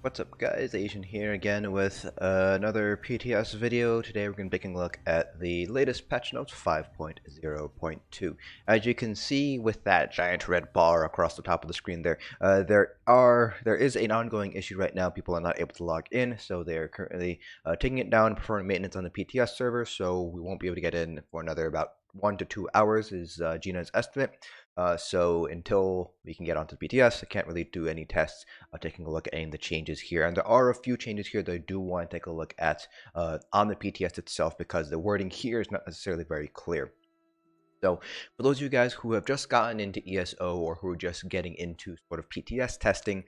What's up guys, Asian here again with another PTS video. Today we're going to be taking a look at the latest patch notes 5.0.2. As you can see with that giant red bar across the top of the screen there, there is an ongoing issue right now. People are not able to log in, so they are currently taking it down, performing maintenance on the PTS server, so we won't be able to get in for another about 1 to 2 hours is Gina's estimate. So until we can get onto the PTS, I can't really do any tests taking a look at any of the changes here. And there are a few changes here that I do want to take a look at on the PTS itself, because the wording here is not necessarily very clear. So for those of you guys who have just gotten into ESO or who are just getting into sort of PTS testing,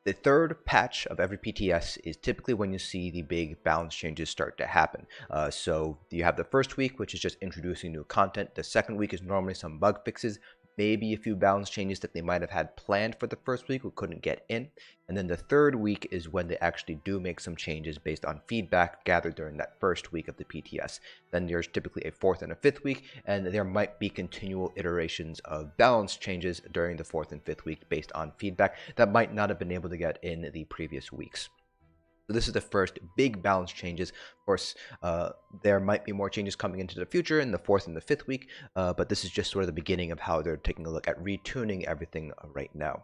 the third patch of every PTS is typically when you see the big balance changes start to happen. So you have the first week, which is just introducing new content. The second week is normally some bug fixes, maybe a few balance changes that they might have had planned for the first week who couldn't get in. And then the third week is when they actually do make some changes based on feedback gathered during that first week of the PTS. Then there's typically a fourth and a fifth week, and there might be continual iterations of balance changes during the fourth and fifth week based on feedback that might not have been able to get in the previous weeks. So this is the first big balance changes. Of course, there might be more changes coming into the future in the fourth and the fifth week, but this is just sort of the beginning of how they're taking a look at retuning everything right now.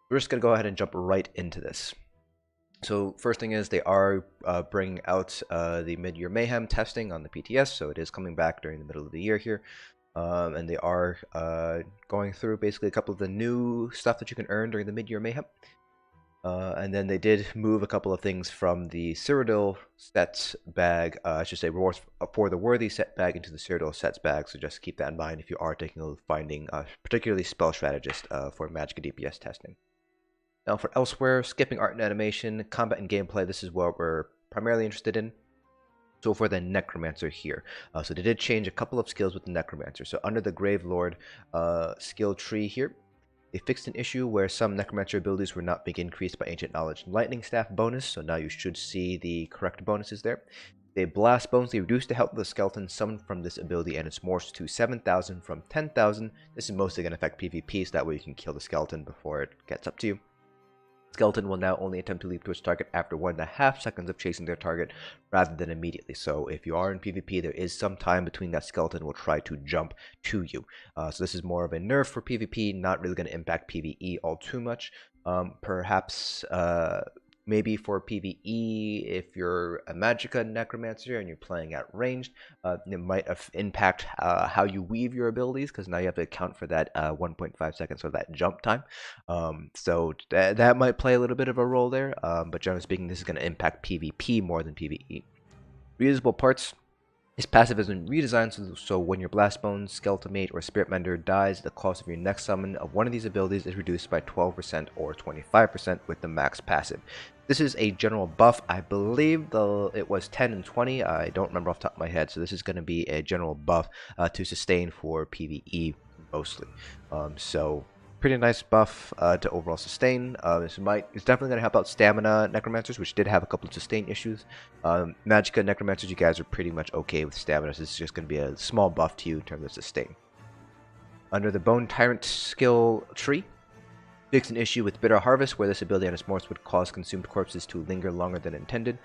We're just going to go ahead and jump right into this. So first thing is they are bringing out the mid-year mayhem testing on the PTS, so it is coming back during the middle of the year here. And they are going through basically a couple of the new stuff that you can earn during the mid-year mayhem. And then they did move a couple of things from the Cyrodiil sets bag, I should say rewards for the worthy set bag into the Cyrodiil sets bag, so just keep that in mind if you are taking a finding, particularly spell strategist for magic DPS testing. Now for Elsweyr, skipping art and animation, combat and gameplay, this is what we're primarily interested in. So for the Necromancer here, so they did change a couple of skills with the Necromancer. So under the Grave Lord skill tree here, they fixed an issue where some Necromancer abilities were not being increased by Ancient Knowledge and Lightning Staff bonus, so now you should see the correct bonuses there. They blast bones, they reduce the health of the skeleton summoned from this ability and its morphs to 7,000 from 10,000. This is mostly going to affect PvP, so that way you can kill the skeleton before it gets up to you. Skeleton will now only attempt to leap to its target after 1.5 seconds of chasing their target rather than immediately. So if you are in PvP, there is some time between that skeleton will try to jump to you. So this is more of a nerf for PvP, not really going to impact PvE all too much. Perhaps maybe for PvE, if you're a Magicka Necromancer and you're playing at ranged, it might impact how you weave your abilities, because now you have to account for that 1.5 seconds or that jump time. So that might play a little bit of a role there, but generally speaking, this is going to impact PvP more than PvE. Reusable parts. His passive has been redesigned, so when your Blast Bones, Skeleton Mate, or Spirit Mender dies, the cost of your next summon of one of these abilities is reduced by 12% or 25% with the max passive. This is a general buff. I believe it was 10 and 20. I don't remember off the top of my head, so this is going to be a general buff to sustain for PvE mostly. So pretty nice buff to overall sustain. It's definitely going to help out stamina Necromancers, which did have a couple of sustain issues. Magicka Necromancers, you guys are pretty much okay with stamina, so this is just going to be a small buff to you in terms of sustain. Under the Bone Tyrant skill tree, fixed an issue with Bitter Harvest, where this ability and its morphs would cause consumed corpses to linger longer than intended.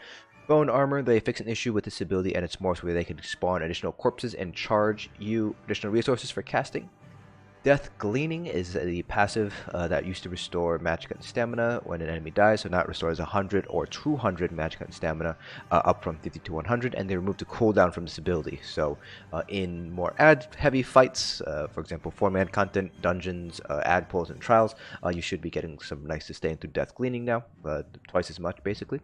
Bone Armor, they fix an issue with this ability and its morphs where they can spawn additional corpses and charge you additional resources for casting. Death Gleaning is the passive that used to restore Magicka and Stamina when an enemy dies, so now it restores 100 or 200 Magicka and Stamina, up from 50 to 100, and they removed the cooldown from this ability. So in more ad-heavy fights, for example 4-man content, dungeons, ad pulls, and trials, you should be getting some nice sustain through Death Gleaning now, twice as much basically.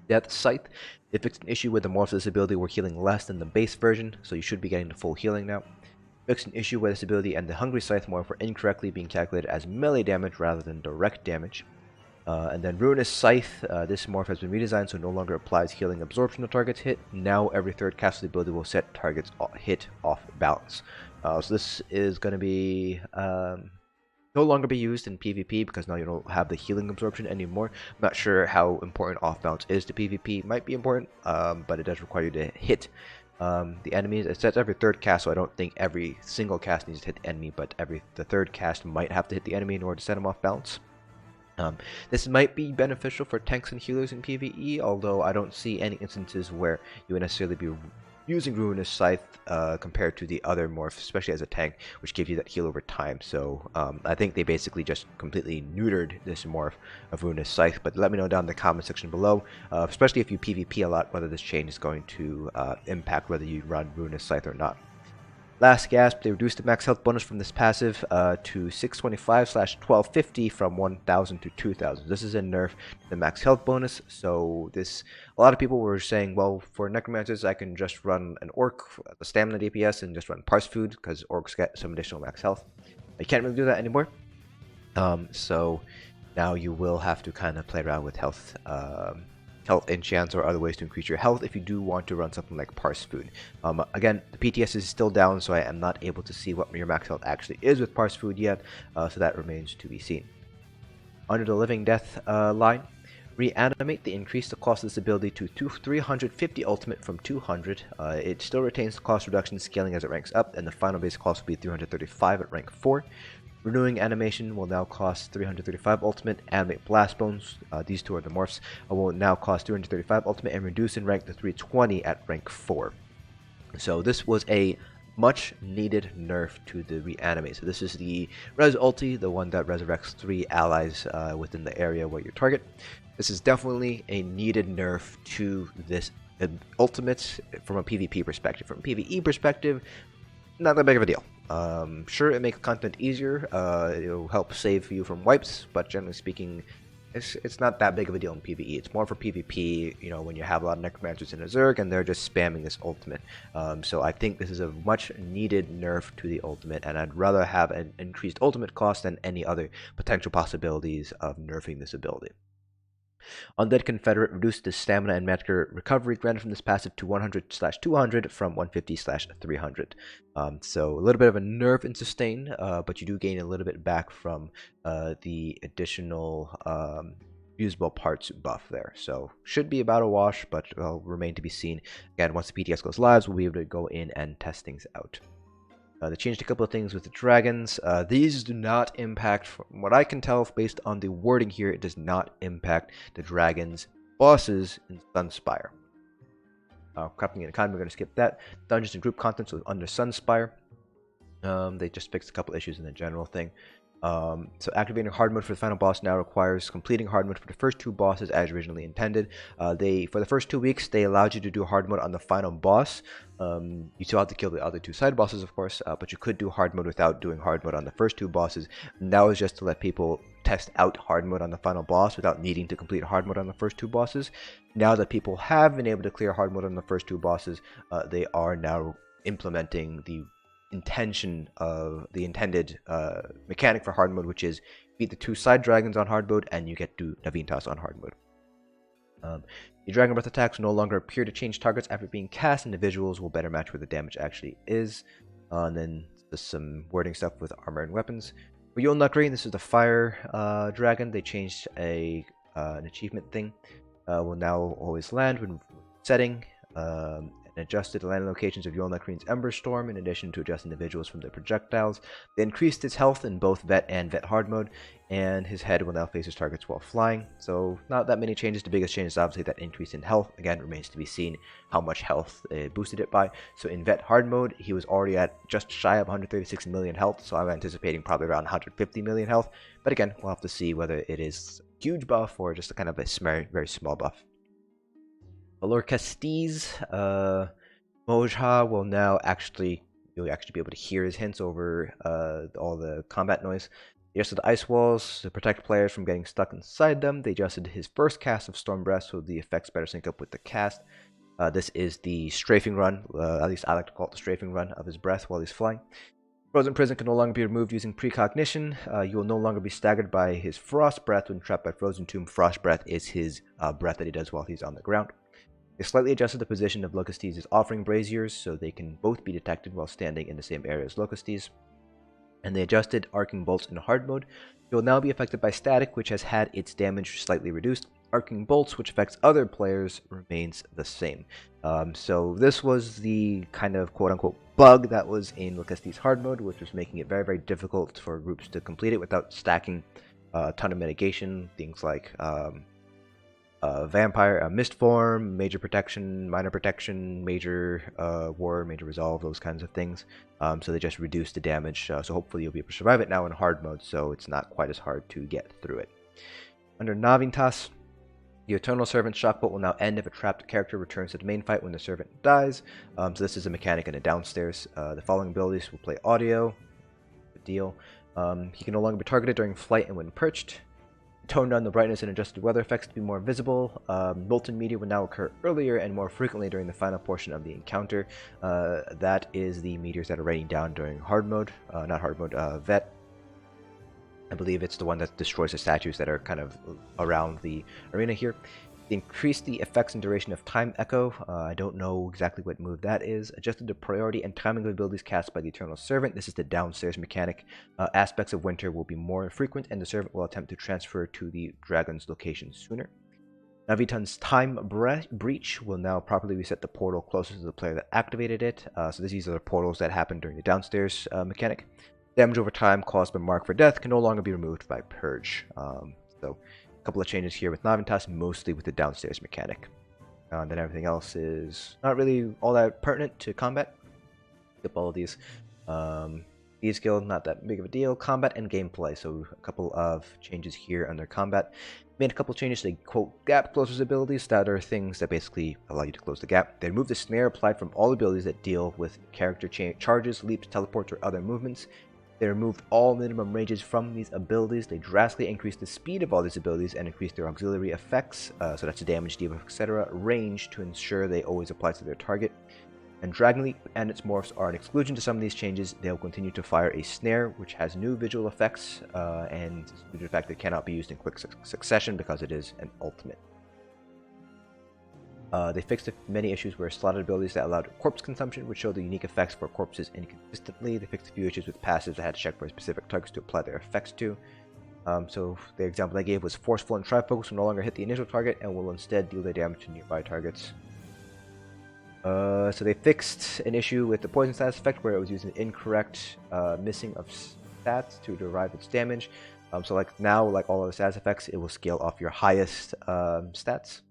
Death Scythe, they fixed an issue with the morphs of this ability were healing less than the base version, so you should be getting the full healing now. Fixed an issue where this ability and the Hungry Scythe morph were incorrectly being calculated as melee damage rather than direct damage. And then Ruinous Scythe, this morph has been redesigned so it no longer applies Healing Absorption to targets hit. Now every third cast of the ability will set targets hit off balance. So this is going to be no longer be used in PvP because now you don't have the Healing Absorption anymore. I'm not sure how important off balance is to PvP. It might be important, but it does require you to hit the enemies. It sets every third cast, so I don't think every single cast needs to hit the enemy, but the third cast might have to hit the enemy in order to set them off balance. This might be beneficial for tanks and healers in PvE, although I don't see any instances where you would necessarily be using Ruinous Scythe compared to the other morphs, especially as a tank, which gives you that heal over time. So I think they basically just completely neutered this morph of Ruinous Scythe. But let me know down in the comment section below, especially if you PvP a lot, whether this change is going to impact whether you run Ruinous Scythe or not. Last gasp, they reduced the max health bonus from this passive to 625/1250 from 1000 to 2000. This is a nerf to the max health bonus, so a lot of people were saying, well, for Necromancers I can just run an Orc, the stamina DPS, and just run Parse Food because Orcs get some additional max health. You can't really do that anymore, so now you will have to kind of play around with health enchants or other ways to increase your health if you do want to run something like Parse Food. Again, the PTS is still down, so I am not able to see what your max health actually is with Parse Food yet, so that remains to be seen. Under the Living Death line, Reanimate, they increased the cost of this ability to 350 ultimate from 200. It still retains the cost reduction scaling as it ranks up, and the final base cost will be 335 at rank 4. Renewing Animation will now cost 335 ultimate. Animate Blast Bones, these two are the morphs, will now cost 335 ultimate and reduce in rank to 320 at rank 4. So this was a much needed nerf to the Reanimate. So this is the Res Ulti, the one that resurrects 3 allies within the area where you target. This is definitely a needed nerf to this ultimate from a PvP perspective. From a PvE perspective, not that big of a deal. Sure, it makes content easier, it'll help save you from wipes, but generally speaking, it's not that big of a deal in PvE. It's more for PvP, you know, when you have a lot of Necromancers in a Zerg and they're just spamming this ultimate. So I think this is a much needed nerf to the ultimate, and I'd rather have an increased ultimate cost than any other potential possibilities of nerfing this ability. Undead Confederate reduced the stamina and magic recovery granted from this passive to 100/200 from 150/300. So a little bit of a nerf in sustain, but you do gain a little bit back from the additional usable parts buff there. So should be about a wash, but will remain to be seen. Again, once the PTS goes live, we'll be able to go in and test things out. They changed a couple of things with the dragons. These do not impact, from what I can tell based on the wording here, it does not impact the dragons bosses in Sunspire. Crafting and economy, we're going to skip that. Dungeons and group content, so under Sunspire. They just fixed a couple issues in the general thing. So activating hard mode for the final boss now requires completing hard mode for the first 2 bosses as originally intended. For the first 2 weeks, they allowed you to do hard mode on the final boss. You still have to kill the other 2 side bosses, of course, but you could do hard mode without doing hard mode on the first 2 bosses. And that was just to let people test out hard mode on the final boss without needing to complete hard mode on the first 2 bosses. Now that people have been able to clear hard mode on the first 2 bosses, they are now implementing the intention of the intended mechanic for hard mode, which is beat the 2 side dragons on hard mode and you get to Navintas on hard mode. The Dragon Breath attacks no longer appear to change targets after being cast, and the visuals will better match where the damage actually is. And then there's some wording stuff with armor and weapons. For Yolnukri, this is the fire dragon. They changed an achievement thing. Will now always land when setting. And adjusted the landing locations of Yolnukri's Ember Storm in addition to adjusting the visuals from the projectiles. They increased his health in both Vet and Vet hard mode, and his head will now face his targets while flying. So not that many changes. The biggest change is obviously that increase in health. Again, remains to be seen how much health it boosted it by. So in Vet hard mode, he was already at just shy of 136 million health, so I'm anticipating probably around 150 million health. But again, we'll have to see whether it is a huge buff or just a kind of a very small buff. Valor Castiz, Mojha will now you'll actually be able to hear his hints over all the combat noise. They adjusted the ice walls to protect players from getting stuck inside them. They adjusted his first cast of Storm Breath so the effects better sync up with the cast. This is the strafing run, at least I like to call it the strafing run of his breath while he's flying. Frozen Prison can no longer be removed using precognition. You will no longer be staggered by his Frost Breath when trapped by Frozen Tomb. Frost Breath is his breath that he does while he's on the ground. They slightly adjusted the position of Locustes' offering braziers so they can both be detected while standing in the same area as Locustes. And they adjusted Arcing Bolts in hard mode. It will now be affected by static, which has had its damage slightly reduced. Arcing Bolts, which affects other players, remains the same. So this was the kind of quote-unquote bug that was in Locustes hard mode, which was making it very, very difficult for groups to complete it without stacking a ton of mitigation, things like vampire, mist form, major protection, minor protection, major war, major resolve, those kinds of things. So they just reduce the damage. So hopefully you'll be able to survive it now in hard mode, so it's not quite as hard to get through it. Under Navintas, the Eternal Servant's Shockbolt will now end if a trapped character returns to the main fight when the servant dies. So this is a mechanic in the downstairs. The following abilities will play audio. Good deal. He can no longer be targeted during flight and when perched. Tone down the brightness and adjusted weather effects to be more visible. Molten meteor will now occur earlier and more frequently during the final portion of the encounter. That is the meteors that are raining down during hard mode, not hard mode, vet. I believe it's the one that destroys the statues that are kind of around the arena here. Increase the effects and duration of Time Echo. I don't know exactly what move that is. Adjusted the priority and timing of abilities cast by the Eternal Servant. This is the downstairs mechanic. Aspects of winter will be more frequent, and the Servant will attempt to transfer to the dragon's location sooner. Navitan's Time Breach will now properly reset the portal closest to the player that activated it. So these are the portals that happen during the downstairs mechanic. Damage over time caused by Mark for Death can no longer be removed by Purge. So a couple of changes here with Navintas, mostly with the downstairs mechanic. Then everything else is not really all that pertinent to combat. Skip all of these. E-skill, not that big of a deal. Combat and gameplay, so a couple of changes here under combat. Made a couple changes to quote gap closers abilities that are things that basically allow you to close the gap. They remove the snare applied from all abilities that deal with character charges, leaps, teleports, or other movements. They removed all minimum ranges from these abilities. They drastically increased the speed of all these abilities and increased their auxiliary effects, so that's damage, debuff, etc., range to ensure they always apply to their target. And Dragon Leap and its morphs are an exclusion to some of these changes. They will continue to fire a snare, which has new visual effects, and due to the fact that it cannot be used in quick succession because it is an ultimate. They fixed many issues where slotted abilities that allowed corpse consumption would show the unique effects for corpses inconsistently. They fixed a few issues with passives that had to check for specific targets to apply their effects to. So the example I gave was Forceful and Trifocus will no longer hit the initial target and will instead deal their damage to nearby targets. So they fixed an issue with the Poison Status effect where it was using incorrect missing of stats to derive its damage. So like now, like all of the status effects, it will scale off your highest stats.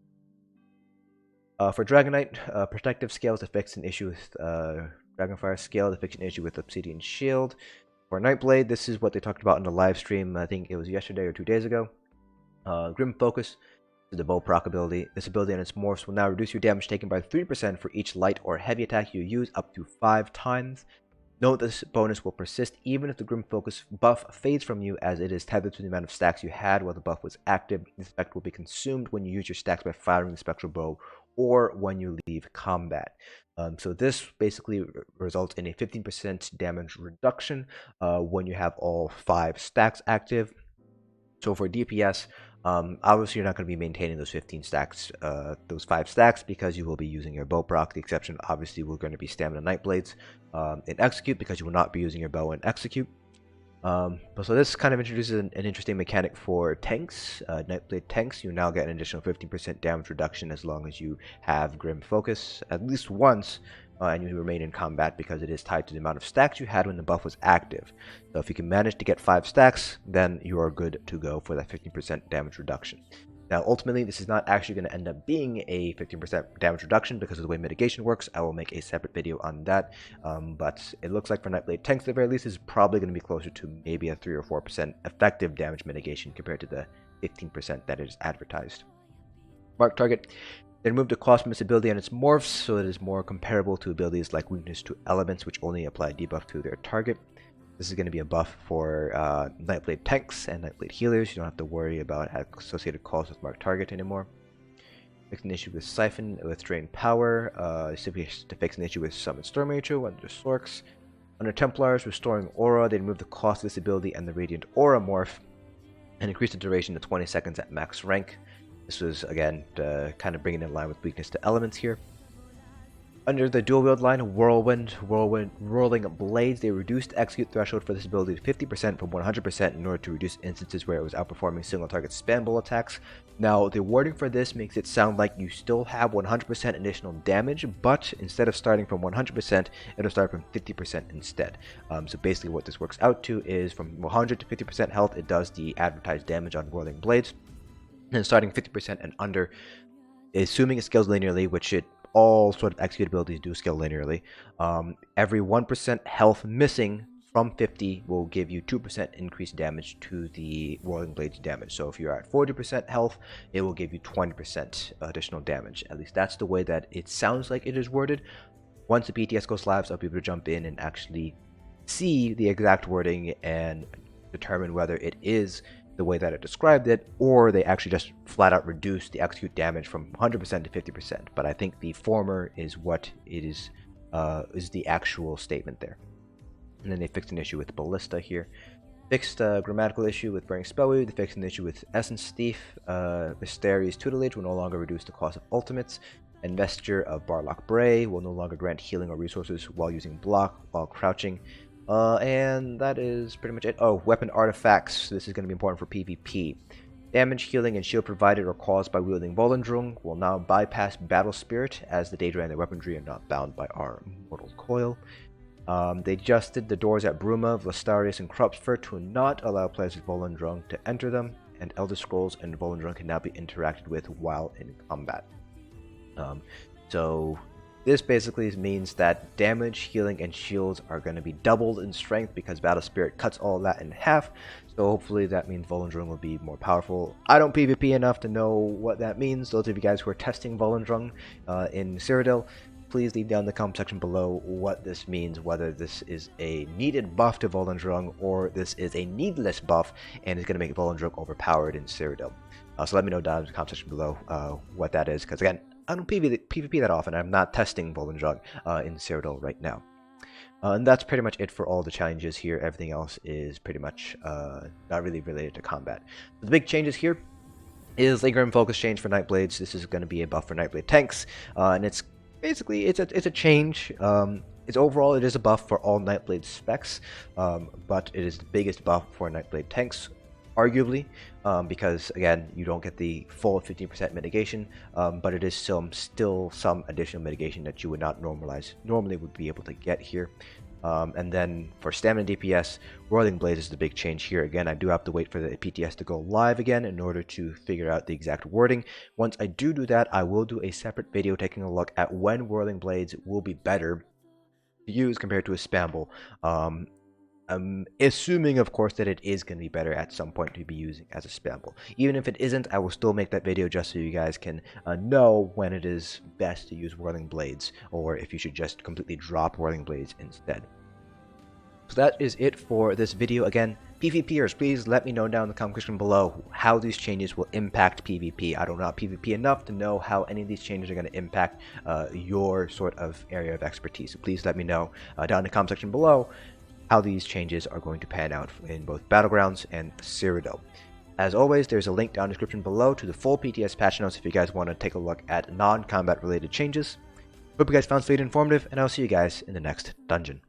For Dragonite, Protective Scales to fix an issue with Dragonfire Scale to fix an issue with Obsidian Shield. For Nightblade, this is what they talked about in the live stream, I think it was yesterday or 2 days ago. Grim Focus is the bow proc ability. This ability and its morphs will now reduce your damage taken by 3% for each light or heavy attack you use up to 5 times. Note this bonus will persist even if the Grim Focus buff fades from you, as it is tethered to the amount of stacks you had while the buff was active. This effect will be consumed when you use your stacks by firing the Spectral Bow or when you leave combat. So this basically results in a 15% damage reduction when you have all 5 stacks active. So for DPS, obviously you're not going to be maintaining those 15 stacks, those 5 stacks, because you will be using your bow proc. The exception, obviously, we're going to be Stamina Nightblades in Execute, because you will not be using your bow in Execute. So this kind of introduces an interesting mechanic for tanks. Nightblade tanks, you now get an additional 15% damage reduction as long as you have Grim Focus at least once, and you remain in combat, because it is tied to the amount of stacks you had when the buff was active. So if you can manage to get 5 stacks, then you are good to go for that 15% damage reduction. Now, ultimately, this is not actually going to end up being a 15% damage reduction because of the way mitigation works. I will make a separate video on that, but it looks like for Nightblade tanks, at the very least, is probably going to be closer to maybe a 3 or 4% effective damage mitigation compared to the 15% that is advertised. Mark target. They removed the cost from its ability and its morphs, so it is more comparable to abilities like Weakness to Elements, which only apply debuff to their target. This is going to be a buff for Nightblade tanks and Nightblade healers. You don't have to worry about associated costs with Mark Target anymore. Fix an issue with Siphon with Drain Power. Simply to fix an issue with Summon Storm Angel under Slorks. Under Templars, Restoring Aura, they remove the cost of this ability and the Radiant Aura morph, and increase the duration to 20 seconds at max rank. This was, again, kind of bringing it in line with Weakness to Elements here. Under the dual wield line, Whirling Blades, they reduced the execute threshold for this ability to 50% from 100% in order to reduce instances where it was outperforming single target spammable attacks. Now, the wording for this makes it sound like you still have 100% additional damage, but instead of starting from 100%, it'll start from 50% instead. So basically what this works out to is from 100 to 50% health, it does the advertised damage on Whirling Blades. And starting 50% and under, assuming it scales linearly, which all sort of execute abilities do scale linearly, every 1% health missing from 50 will give you 2% increased damage to the Whirling Blades damage. So if you're at 40% health, it will give you 20% additional damage. At least that's the way that it sounds like it is worded. Once the PTS goes live, so I'll be able to jump in and actually see the exact wording and determine whether it is the way that it described it, or they actually just flat out reduce the execute damage from 100% to 50%. But I think the former is what it is the actual statement there. And then they fixed an issue with Ballista here. Fixed a grammatical issue with Burning Spellweave. They fixed an issue with Essence Thief. Mysterious Tutelage will no longer reduce the cost of ultimates. And Vesture of Barlock Bray will no longer grant healing or resources while using block while crouching. And that is pretty much it. Oh, weapon artifacts. This is going to be important for PvP. Damage, healing, and shield provided or caused by wielding Volendrung will now bypass Battle Spirit, as the Daedra and the weaponry are not bound by our Mortal Coil. They adjusted the doors at Bruma, Vlastarius, and Kropsfurt to not allow players with Volendrung to enter them, and Elder Scrolls and Volendrung can now be interacted with while in combat. So this basically means that damage, healing, and shields are going to be doubled in strength because Battle Spirit cuts all that in half. So hopefully that means Volendrung will be more powerful. I don't PvP enough to know what that means. Those of you guys who are testing Volendrung in Cyrodiil, please leave down in the comment section below what this means, whether this is a needed buff to Volendrung or this is a needless buff and is going to make Volendrung overpowered in Cyrodiil. So let me know down in the comment section below what that is, because again, I don't PvP that often. I'm not testing Volendrung in Cyrodiil right now. And that's pretty much it for all the challenges here. Everything else is pretty much not really related to combat. The big changes here is Lingering Focus change for Nightblades. This is going to be a buff for Nightblade tanks, and it's basically it's a change. Overall it is a buff for all Nightblade specs, but it is the biggest buff for Nightblade tanks, arguably, because again, you don't get the full 15% mitigation, but it is still some additional mitigation that you would not normally would be able to get here. And then for stamina DPS, Whirling Blades is the big change here. Again, I do have to wait for the PTS to go live again in order to figure out the exact wording. Once I do that, I will do a separate video taking a look at when Whirling Blades will be better to use compared to a spammable. Assuming, of course, that it is going to be better at some point to be using as a spammable. Even if it isn't, I will still make that video just so you guys can know when it is best to use Whirling Blades, or if you should just completely drop Whirling Blades instead. So that is it for this video. Again, PvPers, please let me know down in the comment section below how these changes will impact PvP. I don't know PvP enough to know how any of these changes are going to impact your sort of area of expertise. So please let me know down in the comment section below how these changes are going to pan out in both Battlegrounds and Cyrodiil. As always, there's a link down in the description below to the full PTS patch notes if you guys want to take a look at non-combat related changes. Hope you guys found this video informative, and I'll see you guys in the next dungeon.